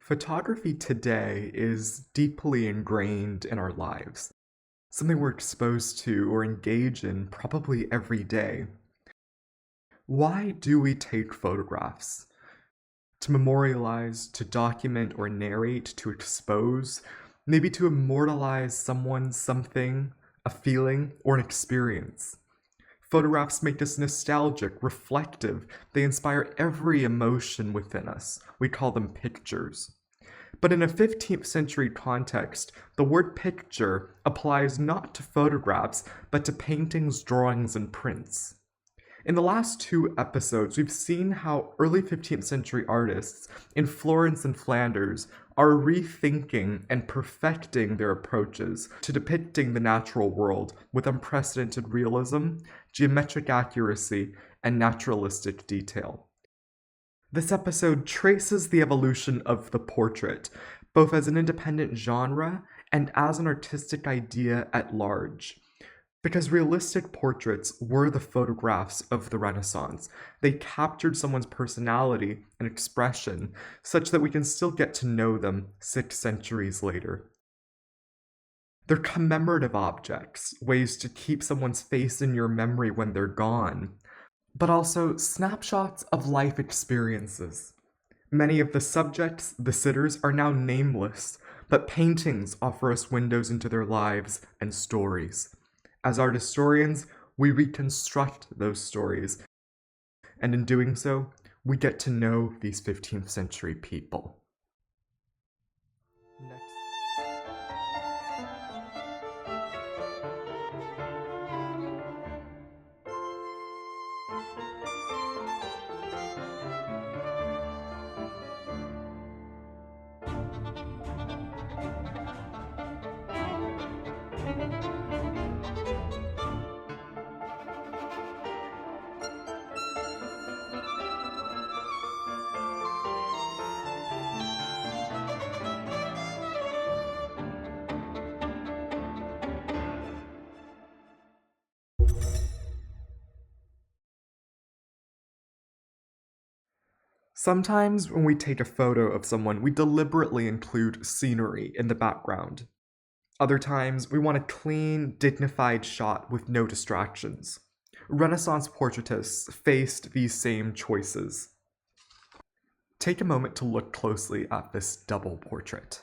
Photography today is deeply ingrained in our lives, something we're exposed to or engage in probably every day. Why do we take photographs? To memorialize, to document or narrate, to expose, maybe to immortalize someone, something, a feeling, or an experience. Photographs make us nostalgic, reflective. They inspire every emotion within us. We call them pictures. But in a 15th century context, the word picture applies not to photographs, but to paintings, drawings, and prints. In the last two episodes, we've seen how early 15th century artists in Florence and Flanders are rethinking and perfecting their approaches to depicting the natural world with unprecedented realism, geometric accuracy, and naturalistic detail. This episode traces the evolution of the portrait, both as an independent genre and as an artistic idea at large. Because realistic portraits were the photographs of the Renaissance. They captured someone's personality and expression such that we can still get to know them 6 centuries later. They're commemorative objects, ways to keep someone's face in your memory when they're gone, but also snapshots of life experiences. Many of the subjects, the sitters, are now nameless, but paintings offer us windows into their lives and stories. As art historians, we reconstruct those stories, and in doing so, we get to know these 15th century people. Next. Sometimes when we take a photo of someone, we deliberately include scenery in the background. Other times, we want a clean, dignified shot with no distractions. Renaissance portraitists faced these same choices. Take a moment to look closely at this double portrait.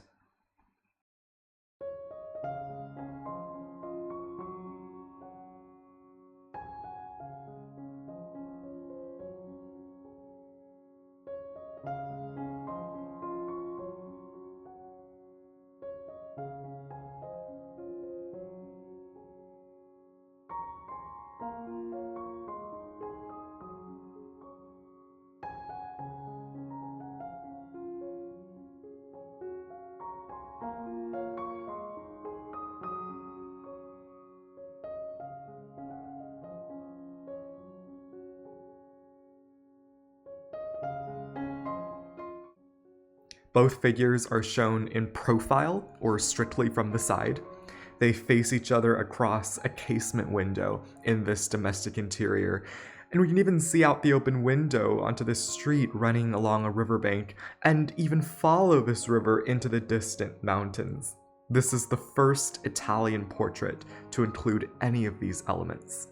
Both figures are shown in profile, or strictly from the side. They face each other across a casement window in this domestic interior, and we can even see out the open window onto this street running along a riverbank, and even follow this river into the distant mountains. This is the first Italian portrait to include any of these elements.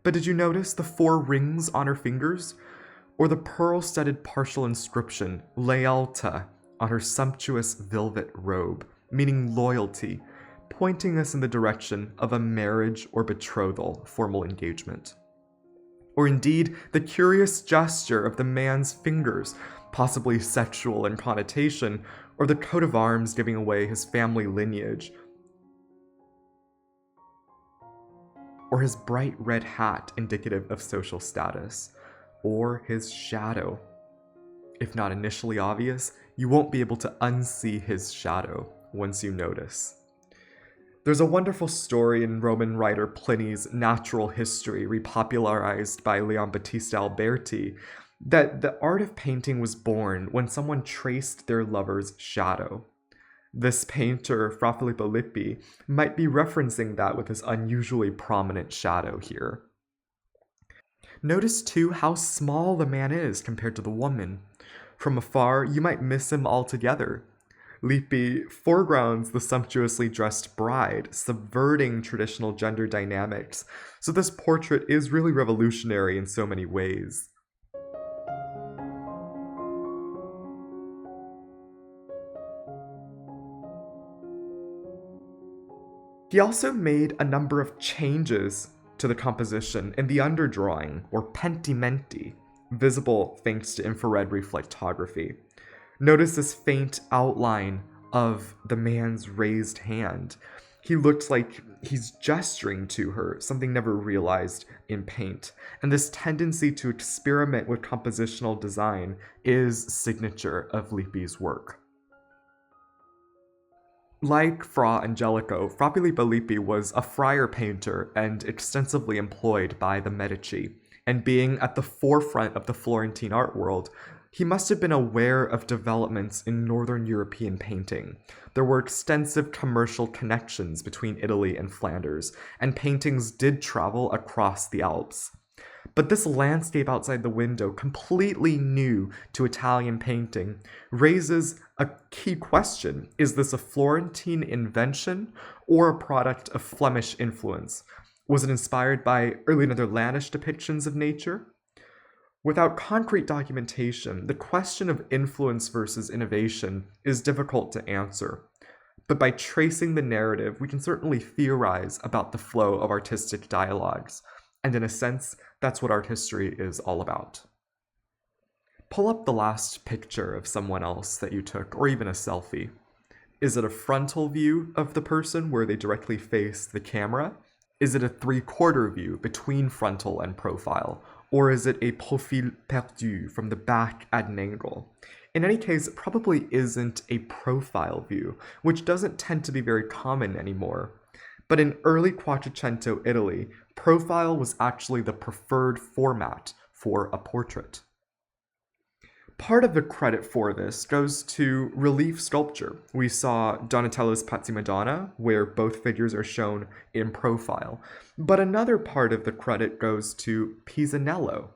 But did you notice the 4 rings on her fingers? Or the pearl-studded partial inscription, Léalta, on her sumptuous velvet robe, meaning loyalty, pointing us in the direction of a marriage or betrothal formal engagement. Or indeed, the curious gesture of the man's fingers, possibly sexual in connotation, or the coat of arms giving away his family lineage, or his bright red hat indicative of social status, or his shadow. If not initially obvious, you won't be able to unsee his shadow once you notice. There's a wonderful story in Roman writer Pliny's Natural History, repopularized by Leon Battista Alberti, that the art of painting was born when someone traced their lover's shadow. This painter, Fra Filippo Lippi, might be referencing that with his unusually prominent shadow here. Notice too how small the man is compared to the woman. From afar, you might miss him altogether. Lippi foregrounds the sumptuously dressed bride, subverting traditional gender dynamics, so this portrait is really revolutionary in so many ways. He also made a number of changes to the composition in the underdrawing, or pentimenti, visible thanks to infrared reflectography. Notice this faint outline of the man's raised hand. He looks like he's gesturing to her, something never realized in paint. And this tendency to experiment with compositional design is signature of Lippi's work. Like Fra Angelico, Fra Filippo Lippi was a friar painter and extensively employed by the Medici, and being at the forefront of the Florentine art world, he must have been aware of developments in Northern European painting. There were extensive commercial connections between Italy and Flanders, and paintings did travel across the Alps. But this landscape outside the window, completely new to Italian painting, raises a key question. Is this a Florentine invention or a product of Flemish influence? Was it inspired by early Netherlandish depictions of nature? Without concrete documentation, the question of influence versus innovation is difficult to answer. But by tracing the narrative, we can certainly theorize about the flow of artistic dialogues. And in a sense, that's what art history is all about. Pull up the last picture of someone else that you took, or even a selfie. Is it a frontal view of the person where they directly face the camera? Is it a 3/4 view between frontal and profile? Or is it a profil perdu from the back at an angle? In any case, it probably isn't a profile view, which doesn't tend to be very common anymore. But in early Quattrocento Italy, profile was actually the preferred format for a portrait. Part of the credit for this goes to relief sculpture. We saw Donatello's Pazzi Madonna, where both figures are shown in profile. But another part of the credit goes to Pisanello,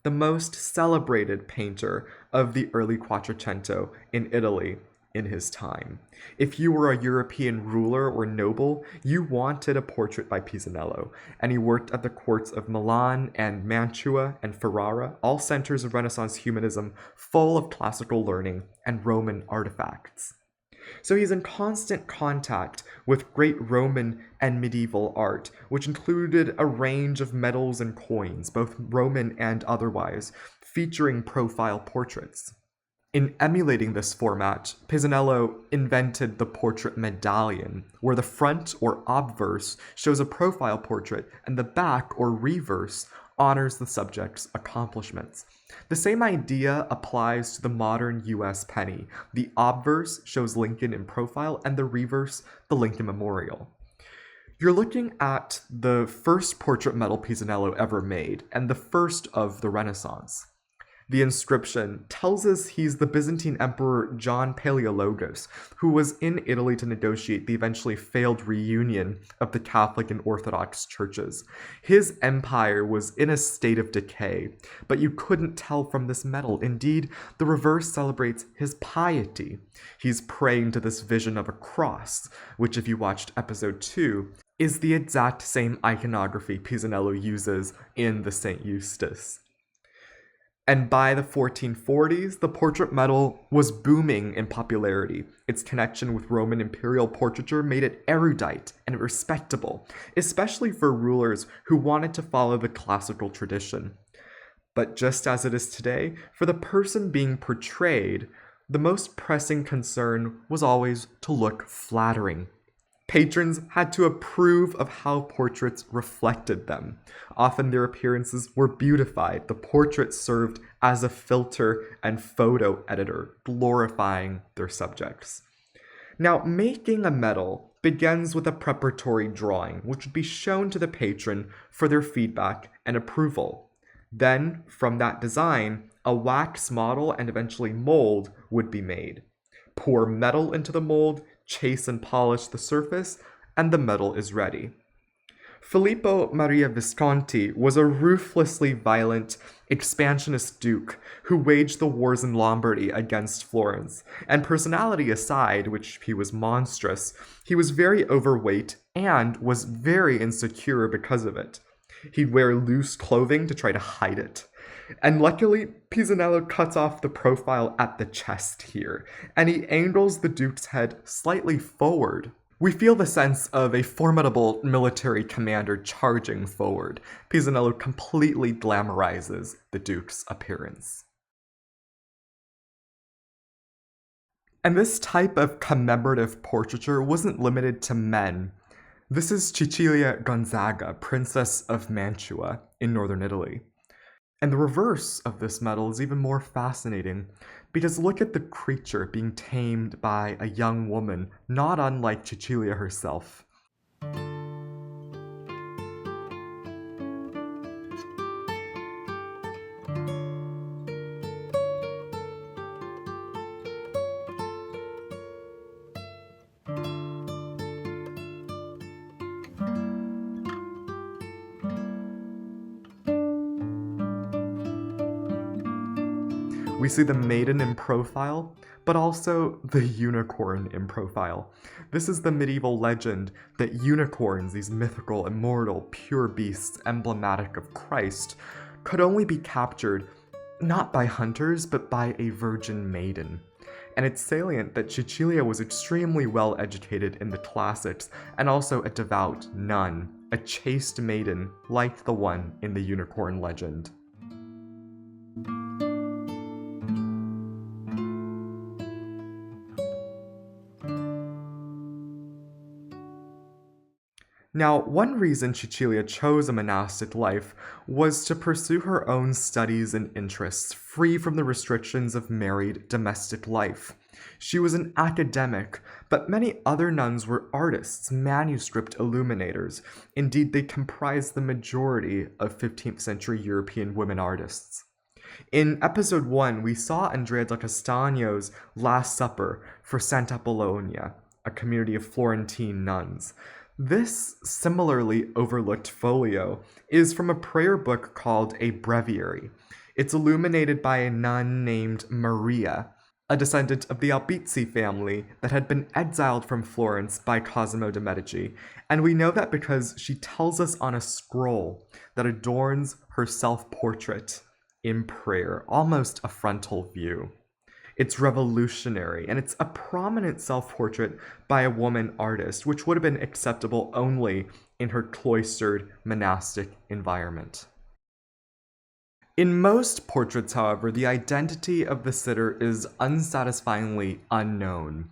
the most celebrated painter of the early Quattrocento in Italy in his time. If you were a European ruler or noble, you wanted a portrait by Pisanello, and he worked at the courts of Milan and Mantua and Ferrara, all centers of Renaissance humanism full of classical learning and Roman artifacts. So he's in constant contact with great Roman and medieval art, which included a range of medals and coins, both Roman and otherwise, featuring profile portraits. In emulating this format, Pisanello invented the portrait medallion, where the front or obverse shows a profile portrait and the back or reverse honors the subject's accomplishments. The same idea applies to the modern US penny. The obverse shows Lincoln in profile and the reverse the Lincoln Memorial. You're looking at the first portrait medal Pisanello ever made, and the first of the Renaissance. The inscription tells us he's the Byzantine Emperor John Palaeologus, who was in Italy to negotiate the eventually failed reunion of the Catholic and Orthodox churches. His empire was in a state of decay, but you couldn't tell from this medal. Indeed, the reverse celebrates his piety. He's praying to this vision of a cross, which, if you watched episode 2, is the exact same iconography Pisanello uses in the St. Eustace. And by the 1440s, the portrait medal was booming in popularity. Its connection with Roman imperial portraiture made it erudite and respectable, especially for rulers who wanted to follow the classical tradition. But just as it is today, for the person being portrayed, the most pressing concern was always to look flattering. Patrons had to approve of how portraits reflected them. Often their appearances were beautified. The portrait served as a filter and photo editor, glorifying their subjects. Now, making a medal begins with a preparatory drawing, which would be shown to the patron for their feedback and approval. Then, from that design, a wax model and eventually mold would be made. Pour metal into the mold, chase and polish the surface, and the metal is ready. Filippo Maria Visconti was a ruthlessly violent, expansionist duke who waged the wars in Lombardy against Florence, and personality aside, which he was monstrous, he was very overweight and was very insecure because of it. He'd wear loose clothing to try to hide it. And luckily, Pisanello cuts off the profile at the chest here, and he angles the duke's head slightly forward. We feel the sense of a formidable military commander charging forward. Pisanello completely glamorizes the duke's appearance. And this type of commemorative portraiture wasn't limited to men. This is Cecilia Gonzaga, Princess of Mantua in northern Italy. And the reverse of this medal is even more fascinating, because look at the creature being tamed by a young woman, not unlike Cecilia herself. We see the maiden in profile, but also the unicorn in profile. This is the medieval legend that unicorns, these mythical, immortal, pure beasts emblematic of Christ, could only be captured not by hunters, but by a virgin maiden. And it's salient that Cecilia was extremely well educated in the classics and also a devout nun, a chaste maiden like the one in the unicorn legend. Now, one reason Cecilia chose a monastic life was to pursue her own studies and interests, free from the restrictions of married domestic life. She was an academic, but many other nuns were artists, manuscript illuminators. Indeed, they comprised the majority of 15th century European women artists. In episode 1, we saw Andrea da Castagno's Last Supper for Santa Apollonia, a community of Florentine nuns. This similarly overlooked folio is from a prayer book called a breviary. It's illuminated by a nun named Maria, a descendant of the Albizzi family that had been exiled from Florence by Cosimo de' Medici, and we know that because she tells us on a scroll that adorns her self-portrait in prayer, almost a frontal view. It's revolutionary, and it's a prominent self-portrait by a woman artist, which would have been acceptable only in her cloistered monastic environment. In most portraits, however, the identity of the sitter is unsatisfyingly unknown.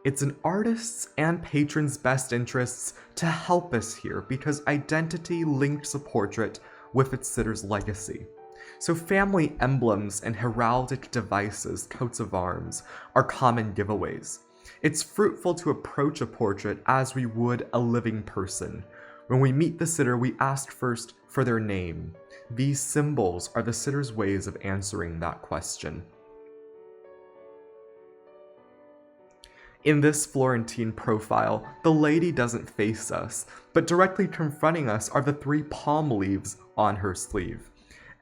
It's in artists' and patrons' best interests to help us here because identity links a portrait with its sitter's legacy. So family emblems and heraldic devices, coats of arms, are common giveaways. It's fruitful to approach a portrait as we would a living person. When we meet the sitter, we ask first for their name. These symbols are the sitter's ways of answering that question. In this Florentine profile, the lady doesn't face us, but directly confronting us are the 3 palm leaves on her sleeve.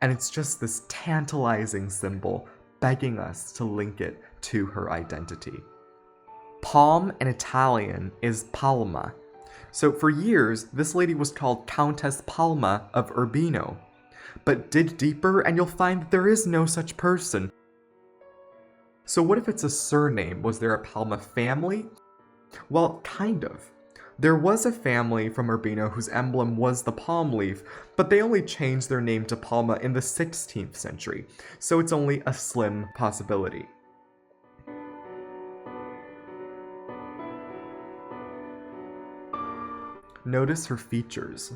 And it's just this tantalizing symbol begging us to link it to her identity. Palm in Italian is Palma. So for years, this lady was called Countess Palma of Urbino. But dig deeper and you'll find that there is no such person. So what if it's a surname? Was there a Palma family? Well, kind of. There was a family from Urbino whose emblem was the palm leaf, but they only changed their name to Palma in the 16th century, so it's only a slim possibility. Notice her features.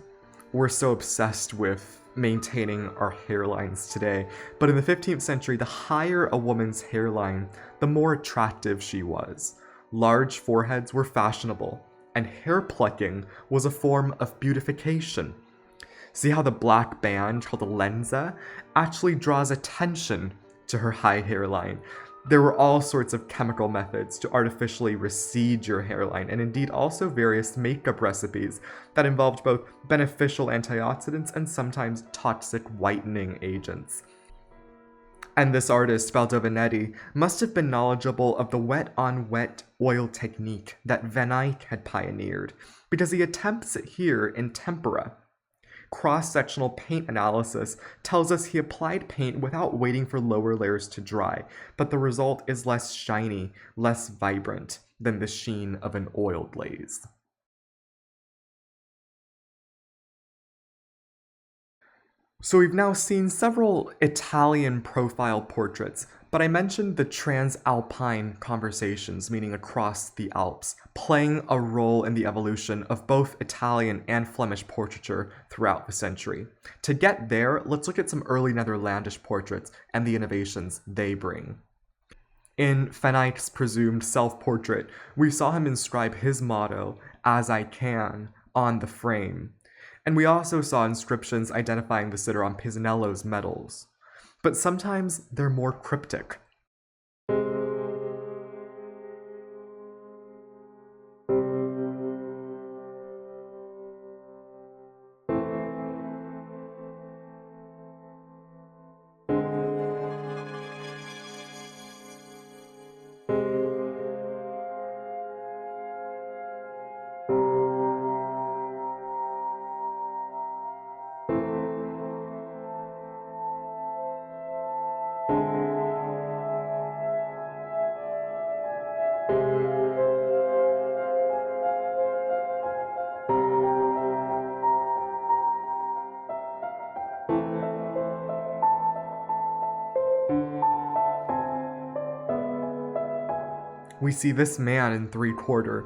we're so obsessed with maintaining our hairlines today, but in the 15th century, the higher a woman's hairline, the more attractive she was. Large foreheads were fashionable, and hair plucking was a form of beautification. See how the black band, called a lenza, actually draws attention to her high hairline. There were all sorts of chemical methods to artificially recede your hairline, and indeed also various makeup recipes that involved both beneficial antioxidants and sometimes toxic whitening agents. And this artist, Baldovinetti, must have been knowledgeable of the wet-on-wet oil technique that Van Eyck had pioneered, because he attempts it here in tempera. Cross-sectional paint analysis tells us he applied paint without waiting for lower layers to dry, but the result is less shiny, less vibrant than the sheen of an oil glaze. So we've now seen several Italian profile portraits, but I mentioned the transalpine conversations, meaning across the Alps, playing a role in the evolution of both Italian and Flemish portraiture throughout the century. To get there, let's look at some early Netherlandish portraits and the innovations they bring. In Van Eyck's presumed self-portrait, we saw him inscribe his motto, "As I can," on the frame. And we also saw inscriptions identifying the sitter on Pisanello's medals. But sometimes they're more cryptic. We see this man in 3/4,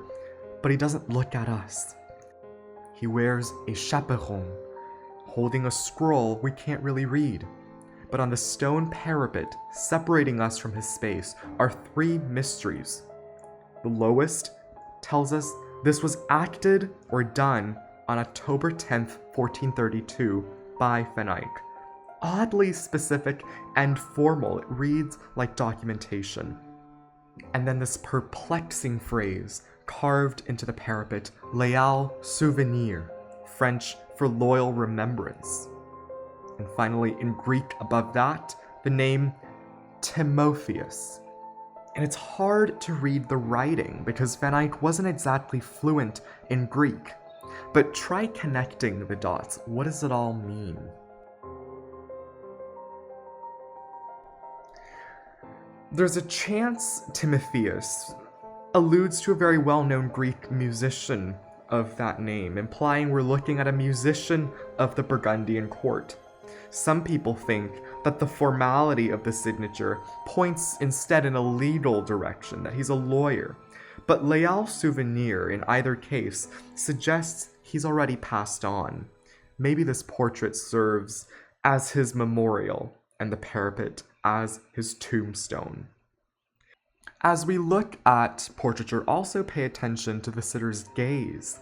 but he doesn't look at us. He wears a chaperon, holding a scroll we can't really read. But on the stone parapet separating us from his space are 3 mysteries. The lowest tells us this was acted or done on October 10th, 1432 by Van Eyck. Oddly specific and formal, it reads like documentation. And then this perplexing phrase carved into the parapet, Léal Souvenir, French for loyal remembrance. And finally, in Greek above that, the name Timotheus. And it's hard to read the writing because Van Eyck wasn't exactly fluent in Greek. But try connecting the dots. What does it all mean? There's a chance Timotheus alludes to a very well-known Greek musician of that name, implying we're looking at a musician of the Burgundian court. Some people think that the formality of the signature points instead in a legal direction, that he's a lawyer. But Léal Souvenir, in either case, suggests he's already passed on. Maybe this portrait serves as his memorial, and the parapet as his tombstone. As we look at portraiture, also pay attention to the sitter's gaze.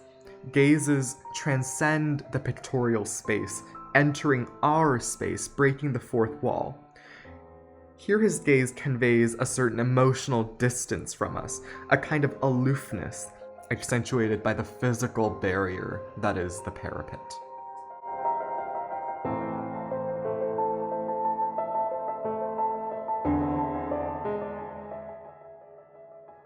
Gazes transcend the pictorial space, entering our space, breaking the fourth wall. Here his gaze conveys a certain emotional distance from us, a kind of aloofness, accentuated by the physical barrier that is the parapet.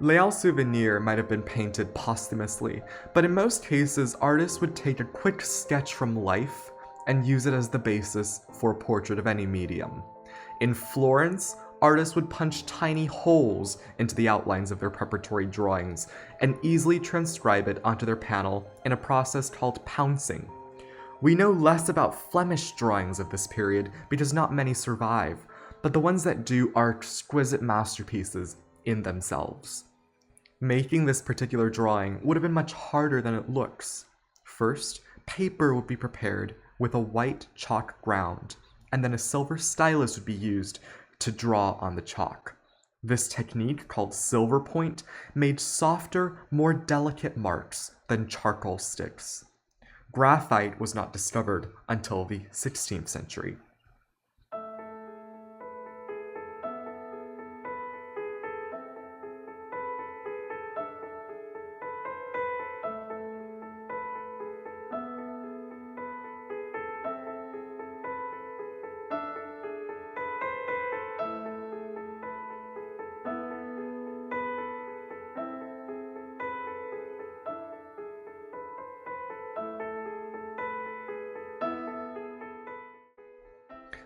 Léal Souvenir might have been painted posthumously, but in most cases, artists would take a quick sketch from life and use it as the basis for a portrait of any medium. In Florence, artists would punch tiny holes into the outlines of their preparatory drawings and easily transcribe it onto their panel in a process called pouncing. We know less about Flemish drawings of this period because not many survive, but the ones that do are exquisite masterpieces in themselves. Making this particular drawing would have been much harder than it looks. First, paper would be prepared with a white chalk ground, and then a silver stylus would be used to draw on the chalk. This technique, called silver point, made softer, more delicate marks than charcoal sticks. Graphite was not discovered until the 16th century.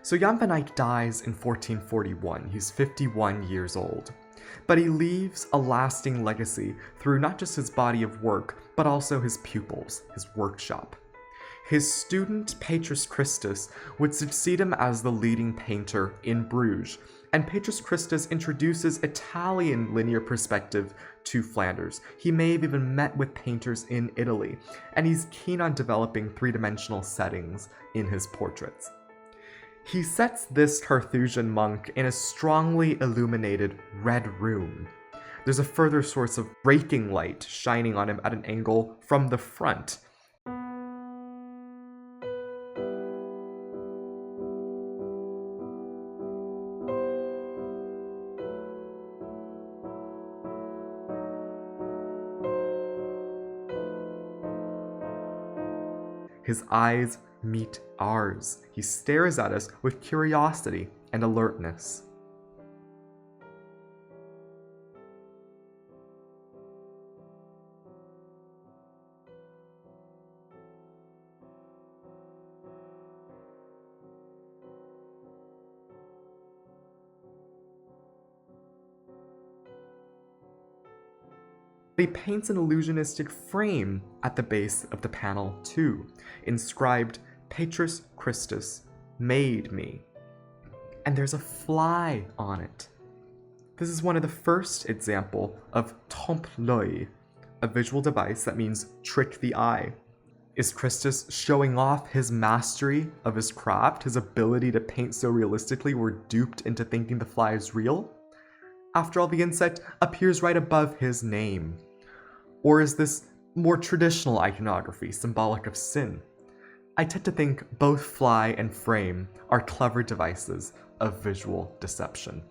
So Jan van Eyck dies in 1441. He's 51 years old. But he leaves a lasting legacy through not just his body of work, but also his pupils, his workshop. His student Petrus Christus would succeed him as the leading painter in Bruges, and Petrus Christus introduces Italian linear perspective to Flanders. He may have even met with painters in Italy, and he's keen on developing three-dimensional settings in his portraits. He sets this Carthusian monk in a strongly illuminated red room. There's a further source of breaking light shining on him at an angle from the front. His eyes meet ours. He stares at us with curiosity and alertness. He paints an illusionistic frame at the base of the panel too, inscribed Petrus Christus made me. And there's a fly on it. This is one of the first examples of trompe l'œil, a visual device that means trick the eye. Is Christus showing off his mastery of his craft, his ability to paint so realistically we're duped into thinking the fly is real? After all, the insect appears right above his name. Or is this more traditional iconography, symbolic of sin? I tend to think both fly and frame are clever devices of visual deception.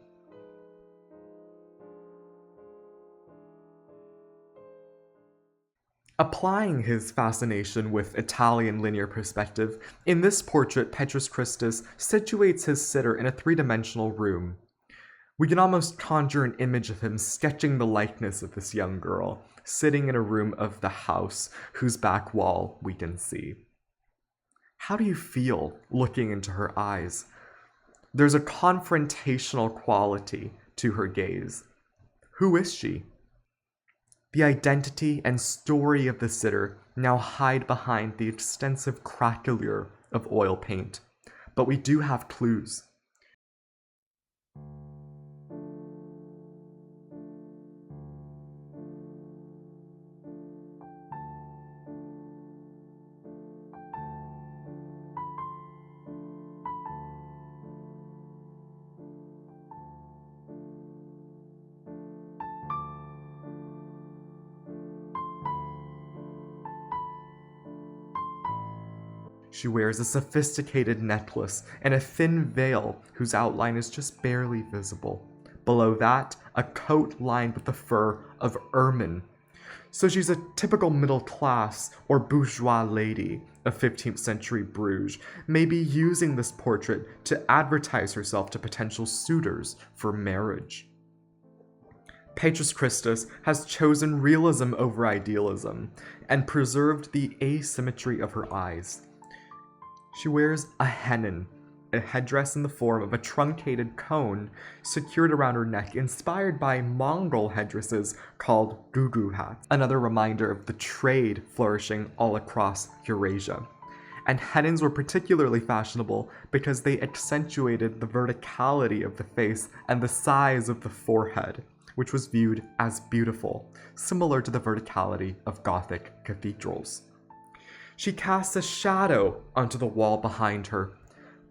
Applying his fascination with Italian linear perspective, in this portrait, Petrus Christus situates his sitter in a three-dimensional room. We can almost conjure an image of him sketching the likeness of this young girl, sitting in a room of the house whose back wall we can see. How do you feel looking into her eyes? There's a confrontational quality to her gaze. Who is she? The identity and story of the sitter now hide behind the extensive craquelure of oil paint, but we do have clues. She wears a sophisticated necklace and a thin veil whose outline is just barely visible. Below that, a coat lined with the fur of ermine. So she's a typical middle class or bourgeois lady of 15th century Bruges, maybe using this portrait to advertise herself to potential suitors for marriage. Petrus Christus has chosen realism over idealism and preserved the asymmetry of her eyes. She wears a hennin, a headdress in the form of a truncated cone secured around her neck, inspired by Mongol headdresses called gugu hats, another reminder of the trade flourishing all across Eurasia. And hennins were particularly fashionable because they accentuated the verticality of the face and the size of the forehead, which was viewed as beautiful, similar to the verticality of Gothic cathedrals. She casts a shadow onto the wall behind her,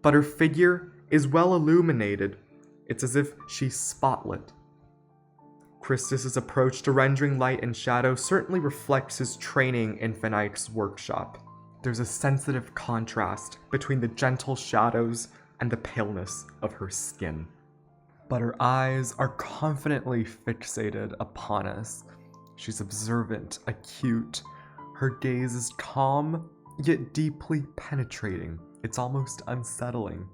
but her figure is well illuminated. It's as if she's spotlit. Christus's approach to rendering light and shadow certainly reflects his training in Van Eyck's workshop. There's a sensitive contrast between the gentle shadows and the paleness of her skin. But her eyes are confidently fixated upon us. She's observant, acute. Her gaze is calm, yet deeply penetrating. It's almost unsettling.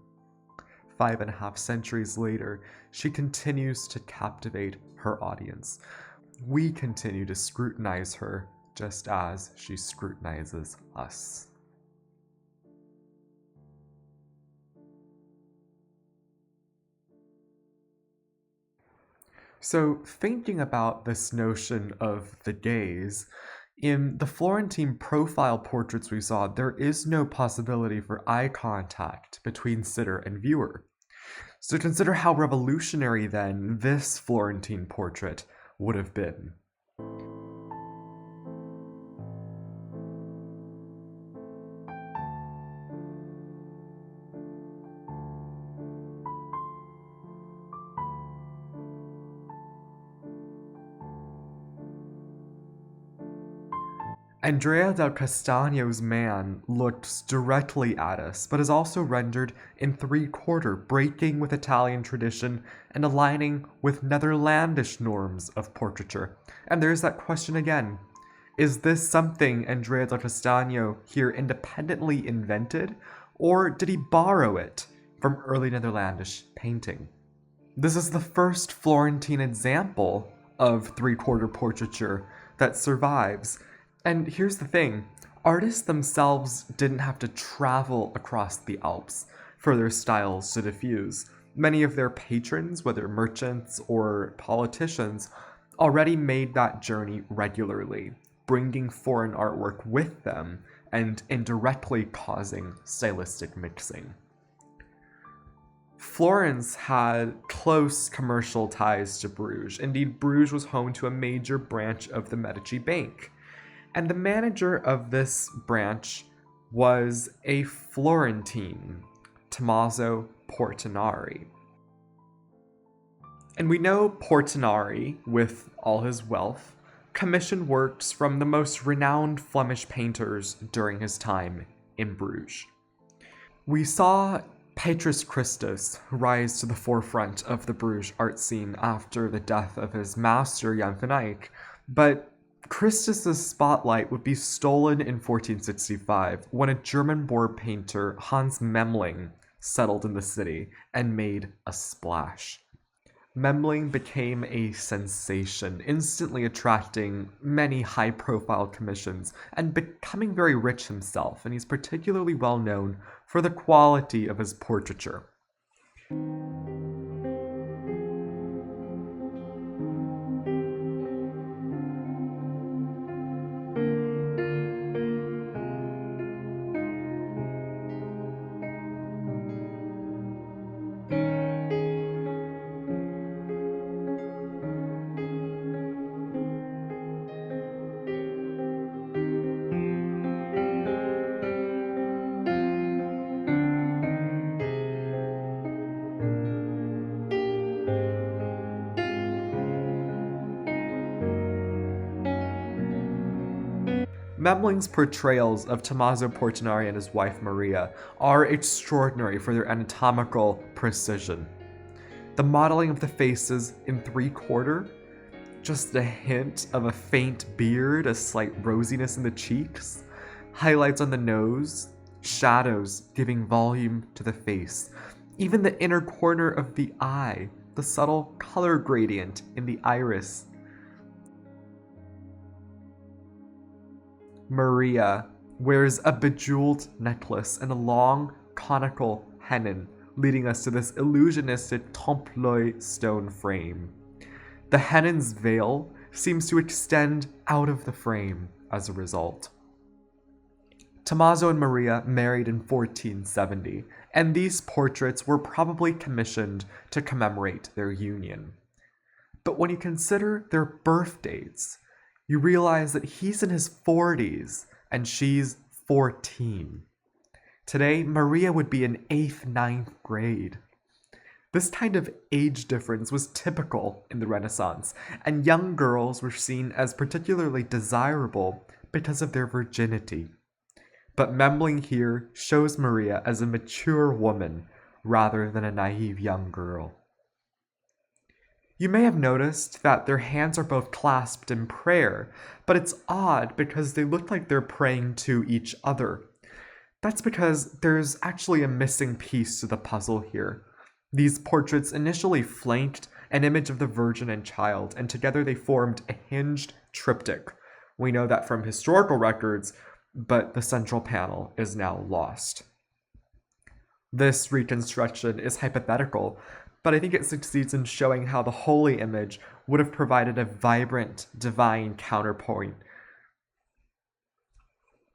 5.5 centuries later, she continues to captivate her audience. We continue to scrutinize her just as she scrutinizes us. So, thinking about this notion of the gaze, in the Florentine profile portraits we saw, there is no possibility for eye contact between sitter and viewer. So consider how revolutionary then this Florentine portrait would have been. Andrea del Castagno's man looks directly at us, but is also rendered in 3/4, breaking with Italian tradition and aligning with Netherlandish norms of portraiture. And there's that question again. Is this something Andrea del Castagno here independently invented, or did he borrow it from early Netherlandish painting? This is the first Florentine example of 3/4 portraiture that survives. And here's the thing, artists themselves didn't have to travel across the Alps for their styles to diffuse. Many of their patrons, whether merchants or politicians, already made that journey regularly, bringing foreign artwork with them and indirectly causing stylistic mixing. Florence had close commercial ties to Bruges. Indeed, Bruges was home to a major branch of the Medici Bank. And the manager of this branch was a Florentine, Tommaso Portinari. And we know Portinari, with all his wealth, commissioned works from the most renowned Flemish painters during his time in Bruges. We saw Petrus Christus rise to the forefront of the Bruges art scene after the death of his master Jan van Eyck, but Christus's spotlight would be stolen in 1465 when a German-born painter, Hans Memling, settled in the city and made a splash. Memling became a sensation, instantly attracting many high-profile commissions and becoming very rich himself, and he's particularly well known for the quality of his portraiture. Memling's portrayals of Tommaso Portinari and his wife Maria are extraordinary for their anatomical precision. The modeling of the faces in 3/4, just a hint of a faint beard, a slight rosiness in the cheeks, highlights on the nose, shadows giving volume to the face, even the inner corner of the eye, the subtle color gradient in the iris. Maria wears a bejeweled necklace and a long, conical hennin, leading us to this illusionistic trompe-l'oeil stone frame. The hennin's veil seems to extend out of the frame as a result. Tommaso and Maria married in 1470, and these portraits were probably commissioned to commemorate their union. But when you consider their birth dates, you realize that he's in his 40s and she's 14. Today, Maria would be in 8th, 9th grade. This kind of age difference was typical in the Renaissance, and young girls were seen as particularly desirable because of their virginity. But Memling here shows Maria as a mature woman rather than a naive young girl. You may have noticed that their hands are both clasped in prayer, but it's odd because they look like they're praying to each other. That's because there's actually a missing piece to the puzzle here. These portraits initially flanked an image of the Virgin and Child, and together they formed a hinged triptych. We know that from historical records, but the central panel is now lost. This reconstruction is hypothetical, but I think it succeeds in showing how the holy image would have provided a vibrant, divine counterpoint.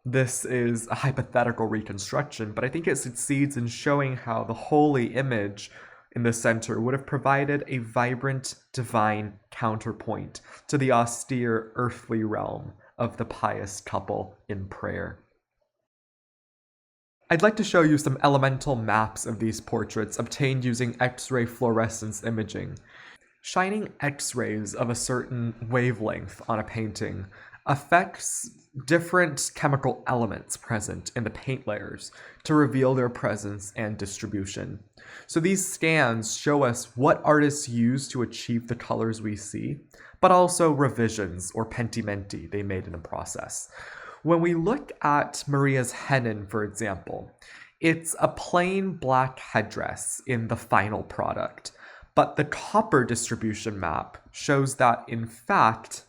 This is a hypothetical reconstruction, but I think it succeeds in showing how the holy image in the center would have provided a vibrant, divine counterpoint to the austere, earthly realm of the pious couple in prayer. I'd like to show you some elemental maps of these portraits obtained using X-ray fluorescence imaging. Shining X-rays of a certain wavelength on a painting affects different chemical elements present in the paint layers to reveal their presence and distribution. So these scans show us what artists use to achieve the colors we see, but also revisions or pentimenti they made in the process. When we look at Maria's hennin, for example, it's a plain black headdress in the final product, but the copper distribution map shows that, in fact,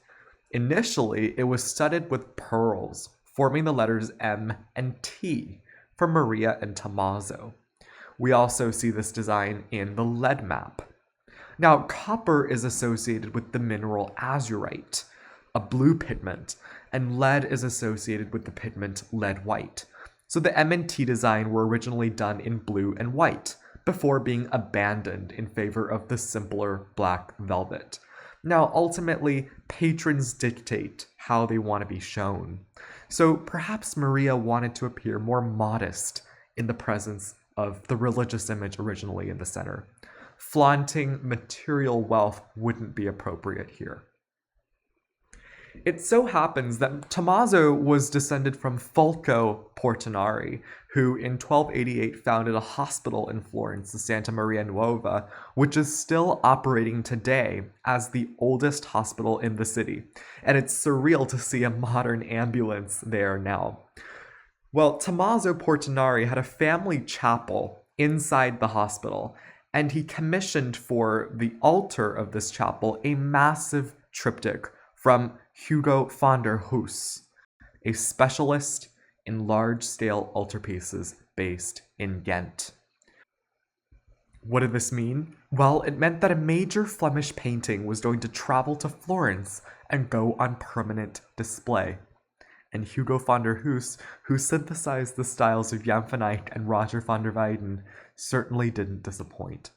initially it was studded with pearls, forming the letters M and T for Maria and Tommaso. We also see this design in the lead map. Now, copper is associated with the mineral azurite, a blue pigment, and lead is associated with the pigment lead white. So the M and T design were originally done in blue and white, before being abandoned in favor of the simpler black velvet. Now, ultimately, patrons dictate how they want to be shown. So perhaps Maria wanted to appear more modest in the presence of the religious image originally in the center. Flaunting material wealth wouldn't be appropriate here. It so happens that Tommaso was descended from Fulco Portinari, who in 1288 founded a hospital in Florence, the Santa Maria Nuova, which is still operating today as the oldest hospital in the city. And it's surreal to see a modern ambulance there now. Well, Tommaso Portinari had a family chapel inside the hospital, and he commissioned for the altar of this chapel a massive triptych from Hugo van der Huys, a specialist in large-scale altarpieces based in Ghent. What did this mean? Well, it meant that a major Flemish painting was going to travel to Florence and go on permanent display. And Hugo van der Huys, who synthesized the styles of Jan van Eyck and Roger van der Weyden, certainly didn't disappoint.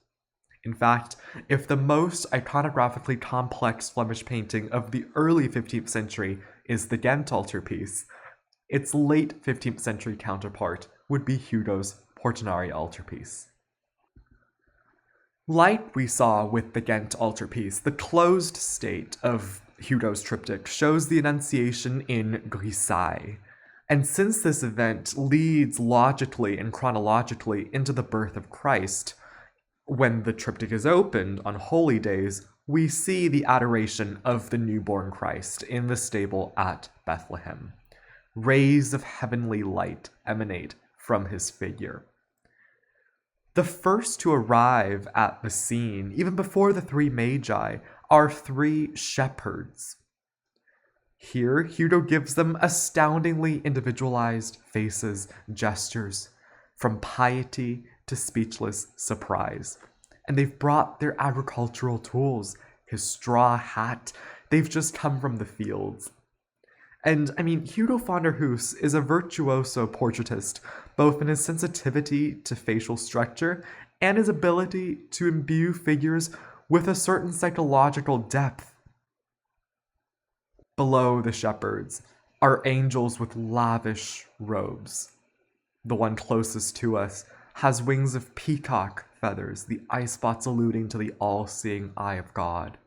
In fact, if the most iconographically complex Flemish painting of the early 15th century is the Ghent altarpiece, its late 15th century counterpart would be Hugo's Portinari altarpiece. Like we saw with the Ghent altarpiece, the closed state of Hugo's triptych shows the Annunciation in grisaille. And since this event leads logically and chronologically into the birth of Christ, when the triptych is opened on holy days, we see the adoration of the newborn Christ in the stable at Bethlehem. Rays of heavenly light emanate from his figure. The first to arrive at the scene, even before the three magi, are three shepherds. Here, Hugo gives them astoundingly individualized faces, gestures, from piety to speechless surprise. And they've brought their agricultural tools, his straw hat. They've just come from the fields. And Hugo van der Huys is a virtuoso portraitist, both in his sensitivity to facial structure and his ability to imbue figures with a certain psychological depth. Below the shepherds are angels with lavish robes. The one closest to us has wings of peacock feathers, the eye spots alluding to the all-seeing eye of God.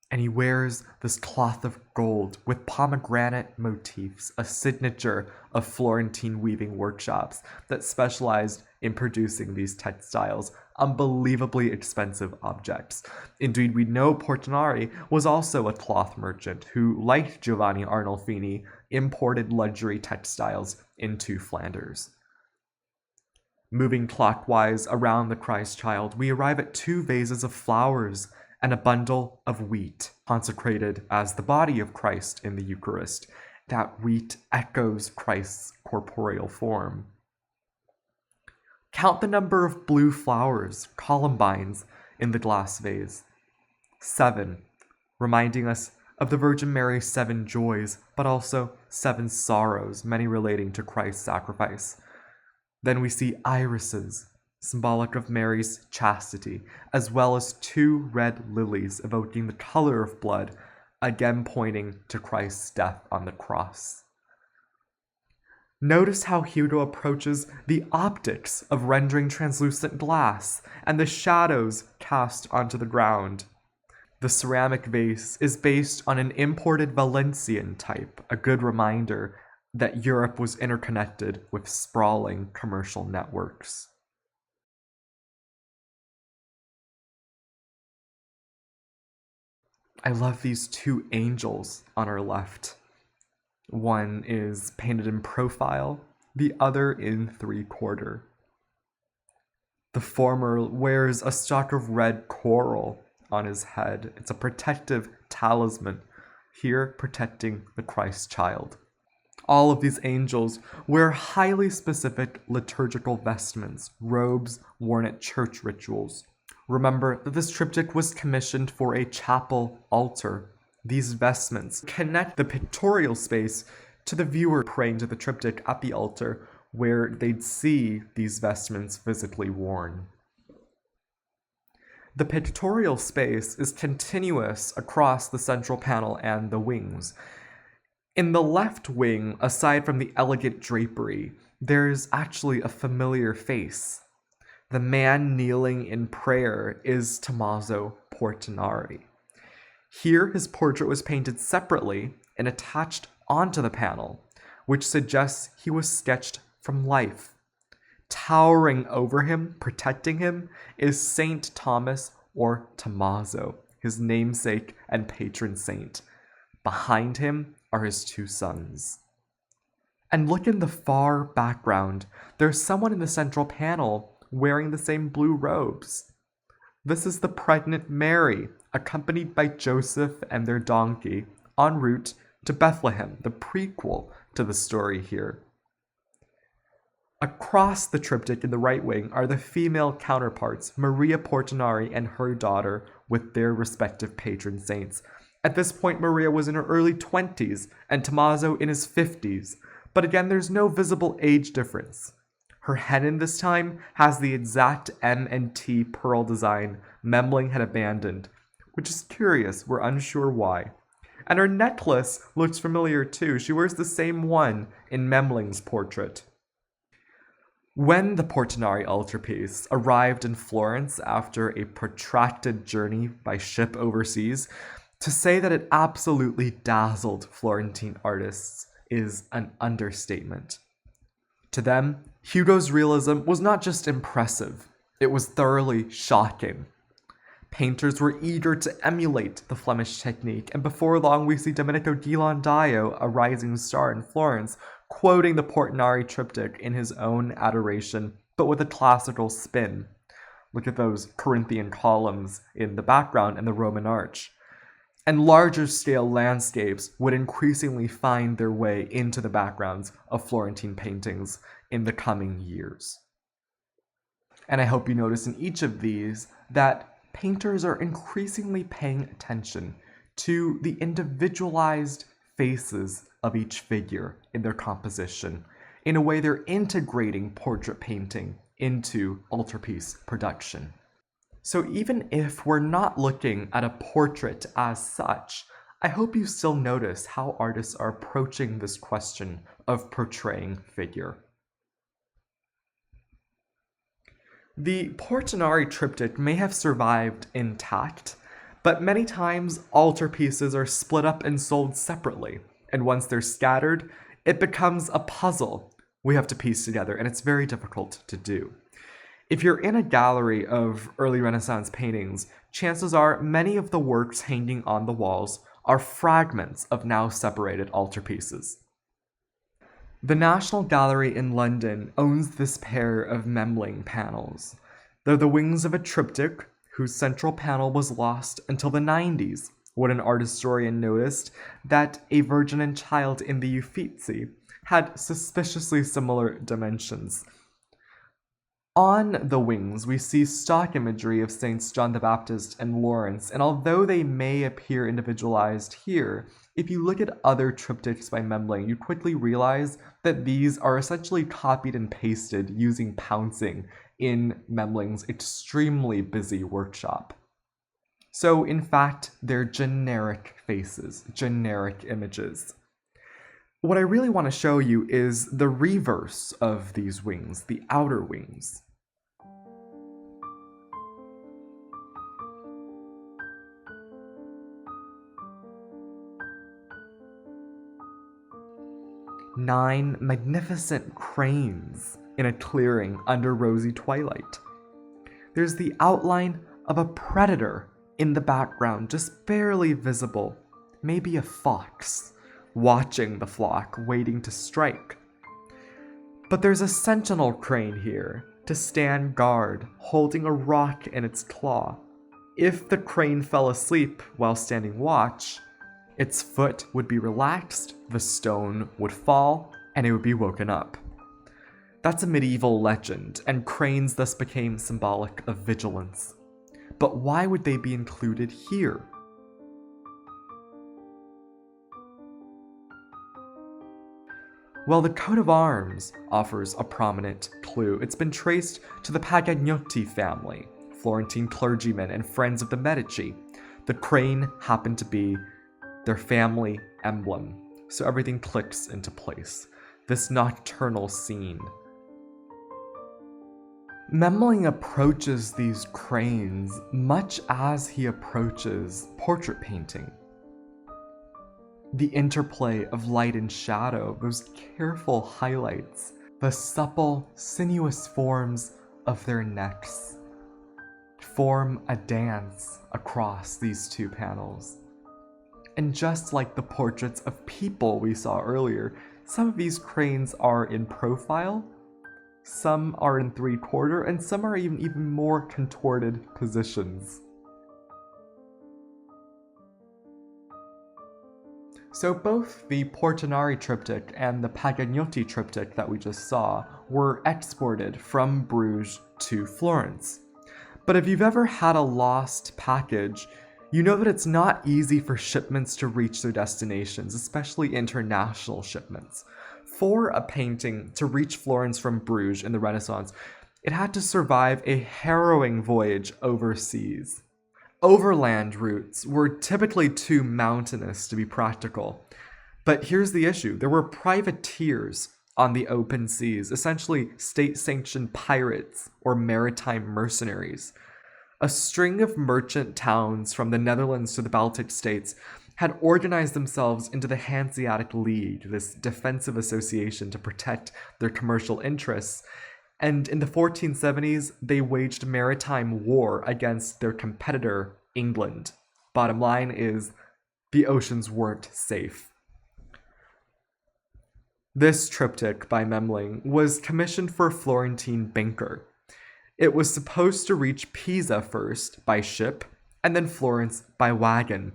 And he wears this cloth of gold with pomegranate motifs, a signature of Florentine weaving workshops that specialized in producing these textiles, unbelievably expensive objects. Indeed, we know Portinari was also a cloth merchant who, like Giovanni Arnolfini, imported luxury textiles into Flanders. Moving clockwise around the Christ child, we arrive at 2 vases of flowers and a bundle of wheat, consecrated as the body of Christ in the Eucharist. That wheat echoes Christ's corporeal form. Count the number of blue flowers, columbines, in the glass vase. 7, reminding us of the Virgin Mary's 7 joys, but also 7 sorrows, many relating to Christ's sacrifice. Then we see irises, symbolic of Mary's chastity, as well as 2 red lilies evoking the color of blood, again pointing to Christ's death on the cross. Notice how Hugo approaches the optics of rendering translucent glass and the shadows cast onto the ground. The ceramic vase is based on an imported Valencian type, a good reminder that Europe was interconnected with sprawling commercial networks. I love these 2 angels on our left. One is painted in profile, the other in 3/4. The former wears a stalk of red coral on his head. It's a protective talisman, here protecting the Christ child. All of these angels wear highly specific liturgical vestments, robes worn at church rituals. Remember that this triptych was commissioned for a chapel altar. These vestments connect the pictorial space to the viewer praying to the triptych at the altar, where they'd see these vestments physically worn. The pictorial space is continuous across the central panel and the wings. In the left wing, aside from the elegant drapery, there's actually a familiar face. The man kneeling in prayer is Tommaso Portinari. Here, his portrait was painted separately and attached onto the panel, which suggests he was sketched from life. Towering over him, protecting him, is Saint Thomas or Tommaso, his namesake and patron saint. Behind him are his 2 sons. And look in the far background. There's someone in the central panel wearing the same blue robes. This is the pregnant Mary, accompanied by Joseph and their donkey, en route to Bethlehem, the prequel to the story here. Across the triptych in the right wing are the female counterparts, Maria Portinari and her daughter, with their respective patron saints. At this point, Maria was in her early 20s and Tommaso in his 50s, but again, there's no visible age difference. Her hennin this time has the exact M and T pearl design Memling had abandoned, which is curious, we're unsure why. And her necklace looks familiar too. She wears the same one in Memling's portrait. When the Portinari altarpiece arrived in Florence after a protracted journey by ship overseas, to say that it absolutely dazzled Florentine artists is an understatement. To them, Hugo's realism was not just impressive, it was thoroughly shocking. Painters were eager to emulate the Flemish technique, and before long we see Domenico Ghirlandaio, a rising star in Florence, quoting the Portinari triptych in his own adoration, but with a classical spin. Look at those Corinthian columns in the background and the Roman arch. And larger scale landscapes would increasingly find their way into the backgrounds of Florentine paintings in the coming years. And I hope you notice in each of these that painters are increasingly paying attention to the individualized faces of each figure in their composition. In a way, they're integrating portrait painting into altarpiece production. So even if we're not looking at a portrait as such, I hope you still notice how artists are approaching this question of portraying figure. The Portinari triptych may have survived intact, but many times altarpieces are split up and sold separately, and once they're scattered, it becomes a puzzle we have to piece together, and it's very difficult to do. If you're in a gallery of early Renaissance paintings, chances are many of the works hanging on the walls are fragments of now separated altarpieces. The National Gallery in London owns this pair of Memling panels. They're the wings of a triptych whose central panel was lost until the 90s, when an art historian noticed that a Virgin and Child in the Uffizi had suspiciously similar dimensions. On the wings, we see stock imagery of Saints John the Baptist and Lawrence, and although they may appear individualized here, if you look at other triptychs by Memling, you quickly realize that these are essentially copied and pasted using pouncing in Memling's extremely busy workshop. So, in fact, they're generic faces, generic images. What I really want to show you is the reverse of these wings, the outer wings. Nine magnificent cranes in a clearing under rosy twilight. There's the outline of a predator in the background, just barely visible, maybe a fox, watching the flock, waiting to strike. But there's a sentinel crane here to stand guard, holding a rock in its claw. If the crane fell asleep while standing watch, its foot would be relaxed, the stone would fall, and it would be woken up. That's a medieval legend, and cranes thus became symbolic of vigilance. But why would they be included here? Well, the coat of arms offers a prominent clue. It's been traced to the Pagagnotti family, Florentine clergymen and friends of the Medici. The crane happened to be their family emblem, so everything clicks into place. This nocturnal scene. Memling approaches these cranes much as he approaches portrait painting. The interplay of light and shadow, those careful highlights, the supple, sinuous forms of their necks form a dance across these two panels. And just like the portraits of people we saw earlier, some of these cranes are in profile, some are in 3/4, and some are even more contorted positions. So both the Portinari triptych and the Pagagnotti triptych that we just saw were exported from Bruges to Florence. But if you've ever had a lost package, you know that it's not easy for shipments to reach their destinations, especially international shipments. For a painting to reach Florence from Bruges in the Renaissance, it had to survive a harrowing voyage overseas. Overland routes were typically too mountainous to be practical. But here's the issue. There were privateers on the open seas, essentially state-sanctioned pirates or maritime mercenaries. A string of merchant towns from the Netherlands to the Baltic states had organized themselves into the Hanseatic League, this defensive association to protect their commercial interests. And in the 1470s, they waged maritime war against their competitor, England. Bottom line is, the oceans weren't safe. This triptych by Memling was commissioned for a Florentine banker. It was supposed to reach Pisa first by ship, and then Florence by wagon.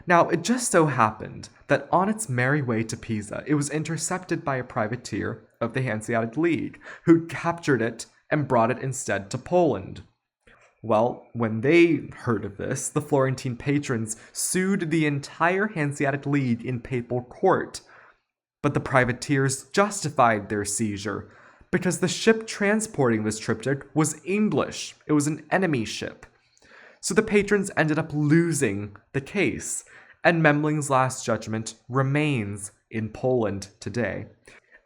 Now, it just so happened that on its merry way to Pisa, it was intercepted by a privateer of the Hanseatic League, who captured it and brought it instead to Poland. Well, when they heard of this, the Florentine patrons sued the entire Hanseatic League in papal court. But the privateers justified their seizure, because the ship transporting this triptych was English. It was an enemy ship. So the patrons ended up losing the case, and Memling's Last Judgment remains in Poland today.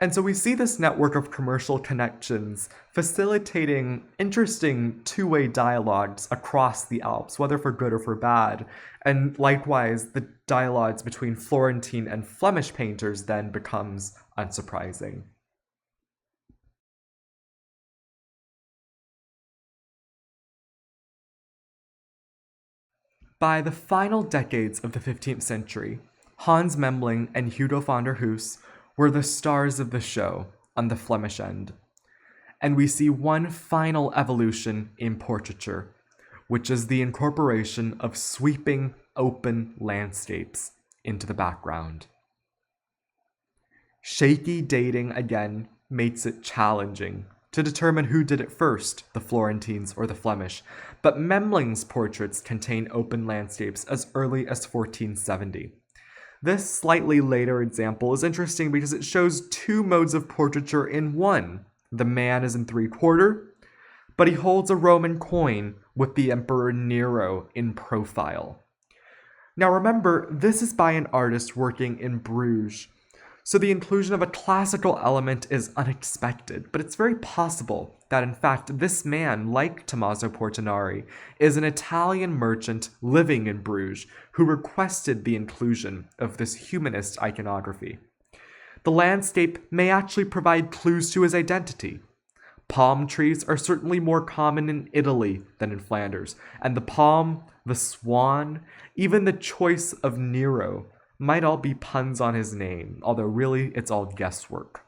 And so we see this network of commercial connections facilitating interesting two-way dialogues across the Alps, whether for good or for bad. And likewise, the dialogues between Florentine and Flemish painters then becomes unsurprising. By the final decades of the 15th century, Hans Memling and Hugo van der Hoos were the stars of the show on the Flemish end. And we see one final evolution in portraiture, which is the incorporation of sweeping, open landscapes into the background. Shaky dating again makes it challenging to determine who did it first, the Florentines or the Flemish, but Memling's portraits contain open landscapes as early as 1470. This slightly later example is interesting because it shows two modes of portraiture in one. The man is in 3/4, but he holds a Roman coin with the Emperor Nero in profile. Now remember, this is by an artist working in Bruges, so the inclusion of a classical element is unexpected, but it's very possible that in fact this man, like Tommaso Portinari, is an Italian merchant living in Bruges who requested the inclusion of this humanist iconography. The landscape may actually provide clues to his identity. Palm trees are certainly more common in Italy than in Flanders, and the palm, the swan, even the choice of Nero might all be puns on his name, although really it's all guesswork.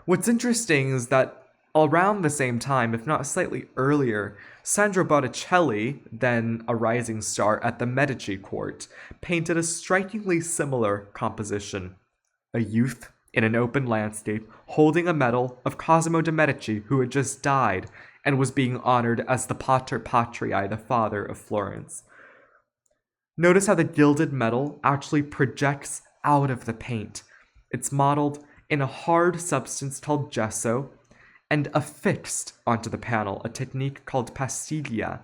What's interesting is that around the same time, if not slightly earlier, Sandro Botticelli, then a rising star at the Medici court, painted a strikingly similar composition. A youth in an open landscape holding a medal of Cosimo de' Medici, who had just died and was being honored as the Pater Patriae, the father of Florence. Notice how the gilded metal actually projects out of the paint. It's modeled in a hard substance called gesso and affixed onto the panel, a technique called pastiglia,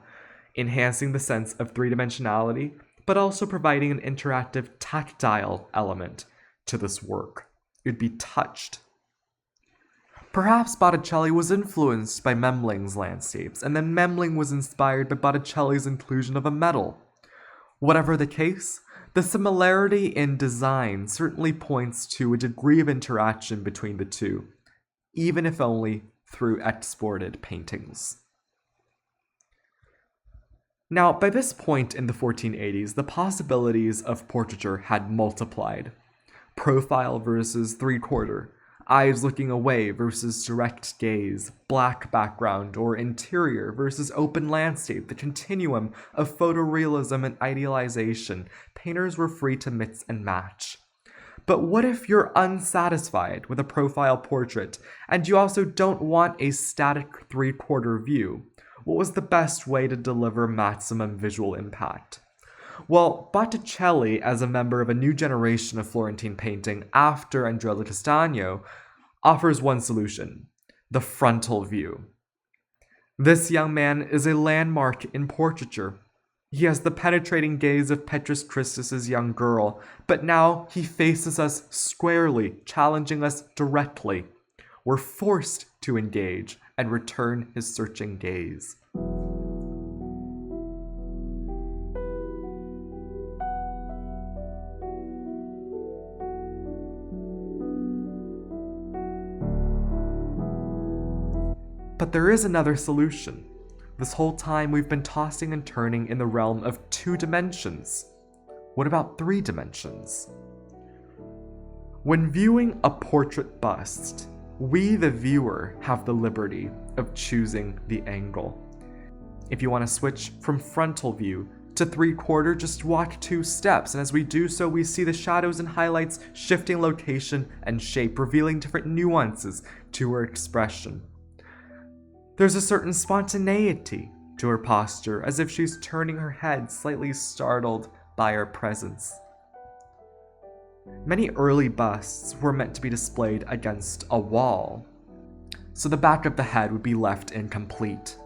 enhancing the sense of three-dimensionality, but also providing an interactive tactile element to this work. It would be touched. Perhaps Botticelli was influenced by Memling's landscapes, and then Memling was inspired by Botticelli's inclusion of a medal. Whatever the case, the similarity in design certainly points to a degree of interaction between the two, even if only through exported paintings. Now, by this point in the 1480s, the possibilities of portraiture had multiplied. Profile versus 3/4, eyes looking away versus direct gaze, black background or interior versus open landscape, the continuum of photorealism and idealization. Painters were free to mix and match. But what if you're unsatisfied with a profile portrait and you also don't want a static 3/4 view? What was the best way to deliver maximum visual impact? Well, Botticelli, as a member of a new generation of Florentine painting after Andrea del Castagno, offers one solution: the frontal view. This young man is a landmark in portraiture. He has the penetrating gaze of Petrus Christus's young girl, but now he faces us squarely, challenging us directly. We're forced to engage and return his searching gaze. But there is another solution. This whole time we've been tossing and turning in the realm of 2 dimensions. What about 3 dimensions? When viewing a portrait bust, we, the viewer, have the liberty of choosing the angle. If you want to switch from frontal view to 3/4, just walk 2 steps, and as we do so, we see the shadows and highlights shifting location and shape, revealing different nuances to her expression. There's a certain spontaneity to her posture, as if she's turning her head, slightly startled by our presence. Many early busts were meant to be displayed against a wall, so the back of the head would be left incomplete.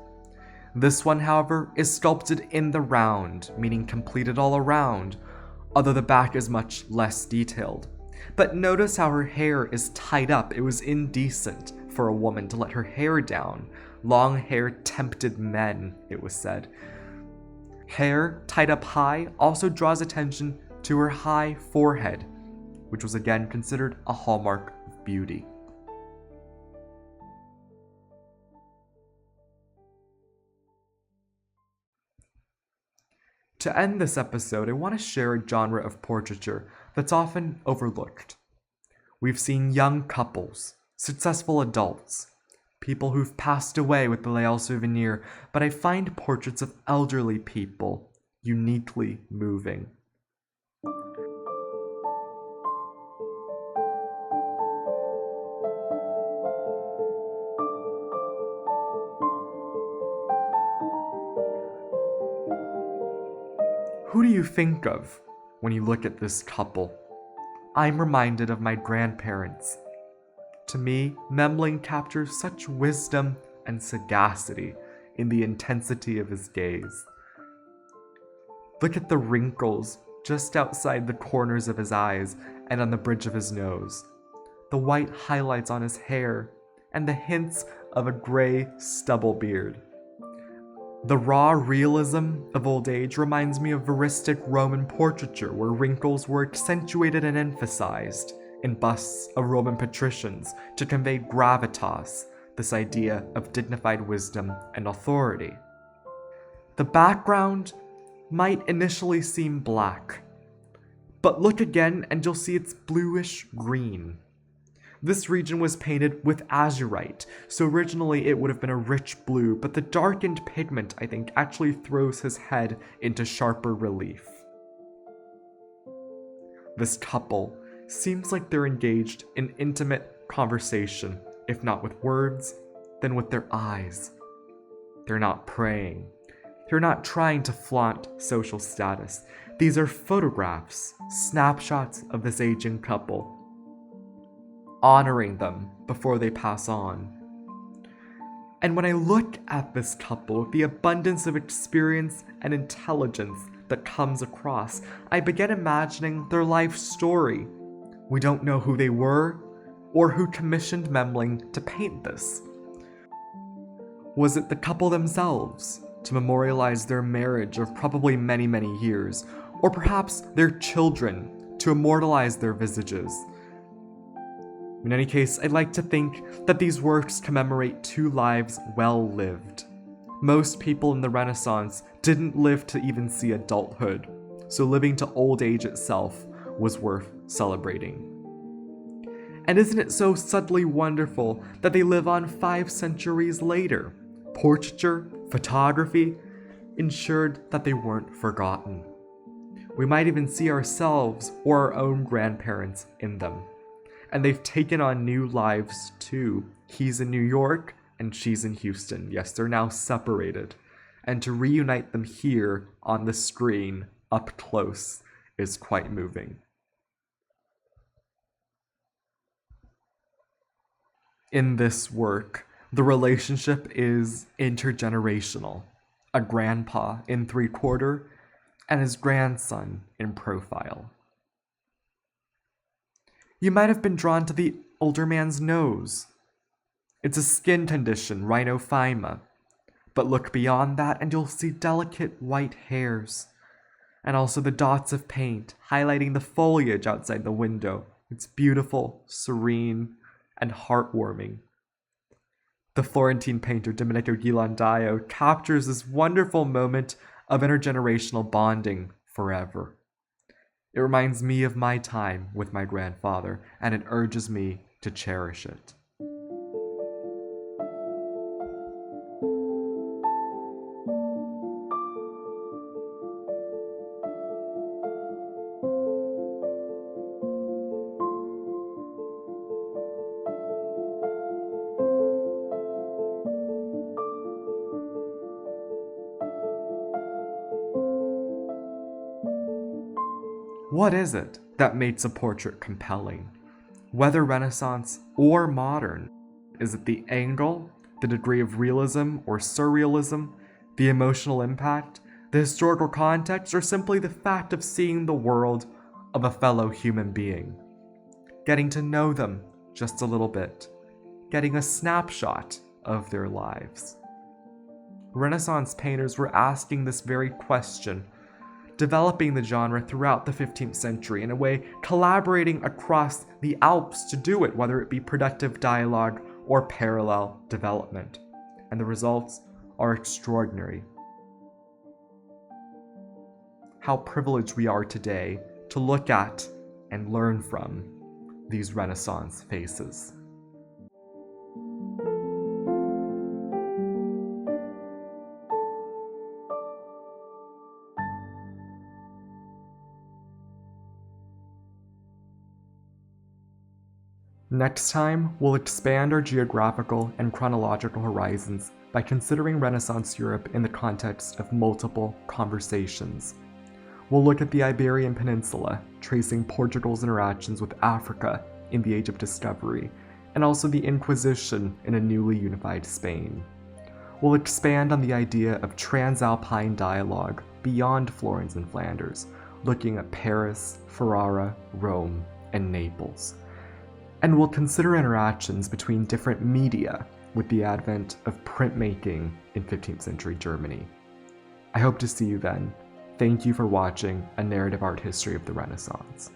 This one, however, is sculpted in the round, meaning completed all around, although the back is much less detailed. But notice how her hair is tied up. It was indecent for a woman to let her hair down. Long hair tempted men, it was said. Hair tied up high also draws attention to her high forehead, which was again considered a hallmark of beauty. To end this episode, I want to share a genre of portraiture that's often overlooked. We've seen young couples, successful adults, people who've passed away with the Léal Souvenir, but I find portraits of elderly people uniquely moving. Who do you think of when you look at this couple? I'm reminded of my grandparents. To me, Memling captures such wisdom and sagacity in the intensity of his gaze. Look at the wrinkles just outside the corners of his eyes and on the bridge of his nose, the white highlights on his hair, and the hints of a gray stubble beard. The raw realism of old age reminds me of veristic Roman portraiture, where wrinkles were accentuated and emphasized in busts of Roman patricians to convey gravitas, this idea of dignified wisdom and authority. The background might initially seem black, but look again and you'll see it's bluish green. This region was painted with azurite, so originally it would have been a rich blue, but the darkened pigment, I think, actually throws his head into sharper relief. This couple seems like they're engaged in intimate conversation, if not with words, then with their eyes. They're not praying. They're not trying to flaunt social status. These are photographs, snapshots of this aging couple, honoring them before they pass on. And when I look at this couple, the abundance of experience and intelligence that comes across, I begin imagining their life story. We don't know who they were or who commissioned Memling to paint this. Was it the couple themselves to memorialize their marriage of probably many, many years, or perhaps their children to immortalize their visages? In any case, I'd like to think that these works commemorate two lives well lived. Most people in the Renaissance didn't live to even see adulthood, so living to old age itself was worth celebrating. And isn't it so subtly wonderful that they live on 5 centuries later? Portraiture, photography, ensured that they weren't forgotten. We might even see ourselves or our own grandparents in them. And they've taken on new lives too. He's in New York and she's in Houston. Yes, they're now separated. And to reunite them here on the screen, up close, is quite moving. In this work, the relationship is intergenerational. A grandpa in 3/4 and his grandson in profile. You might have been drawn to the older man's nose. It's a skin condition, rhinophyma. But look beyond that and you'll see delicate white hairs. And also the dots of paint highlighting the foliage outside the window. It's beautiful, serene, and heartwarming. The Florentine painter Domenico Ghirlandaio captures this wonderful moment of intergenerational bonding forever. It reminds me of my time with my grandfather, and it urges me to cherish it. What is it that makes a portrait compelling? Whether Renaissance or modern, is it the angle, the degree of realism or surrealism, The emotional impact, the historical context, or simply the fact of seeing the world of a fellow human being. Getting to know them just a little bit. Getting a snapshot of their lives. Renaissance painters were asking this very question, developing the genre throughout the 15th century, in a way collaborating across the Alps to do it, whether it be productive dialogue or parallel development. And the results are extraordinary. How privileged we are today to look at and learn from these Renaissance faces. Next time, we'll expand our geographical and chronological horizons by considering Renaissance Europe in the context of multiple conversations. We'll look at the Iberian Peninsula, tracing Portugal's interactions with Africa in the Age of Discovery, and also the Inquisition in a newly unified Spain. We'll expand on the idea of transalpine dialogue beyond Florence and Flanders, looking at Paris, Ferrara, Rome, and Naples. And we'll consider interactions between different media with the advent of printmaking in 15th century Germany. I hope to see you then. Thank you for watching A Narrative Art History of the Renaissance.